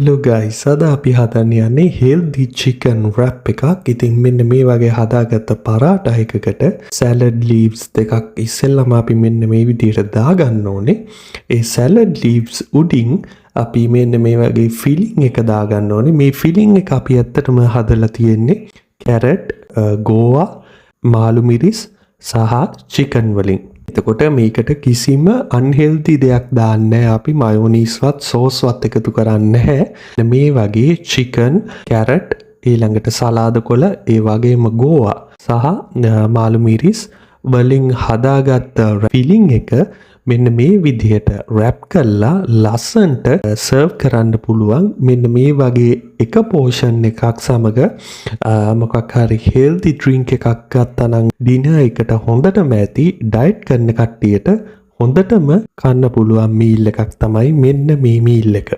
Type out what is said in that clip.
Hello guys, අද අපි හදන්න යන්නේ healthy chicken wrap එකක්. ඉතින් මෙන්න මේ වගේ හදාගත්ත පරාටා එකකට salad leaves දෙකක් ඉස්සෙල්ලාම අපි මෙන්න මේ විදිහට දාගන්න ඕනේ. ඒ salad leaves උඩින් අපි මෙන්න මේ වගේ filling එක දාගන්න ඕනේ. මේ filling එක අපි ඇත්තටම හදලා තියෙන්නේ carrot, goa, මාළු මිරිස් සහ chicken වලින්. එතකොට මේකට කිසිම අන්හෙල්ති දෙයක් දාන්න අපි මයෝනීස්වත් සෝස්වත් එකතු කරන්න නැහැ. මේ වගේ චිකන්, කැරට්, ඊළඟට සලාද කොළ, ඒ වගේම ගෝවා සහ මාළු මිරිස් වලින් හදාගත්ත ෆිලිං එක මෙන්න මේ විදිහට රැප් කරලා ලස්සන්ට සර්ව් කරන්න පුළුවන්. මෙන්න මේ වගේ එක පෝෂන් එකක් සමග මොකක් හරි හෙල්ති ඩ්‍රින්ක් එකක් ගත්තා නම් ඩිනර් එකට හොඳටම ඇති. ඩයට් කරන කට්ටියට හොඳටම කන්න පුළුවන් මීල් එකක් තමයි මෙන්න මේ මීල් එක.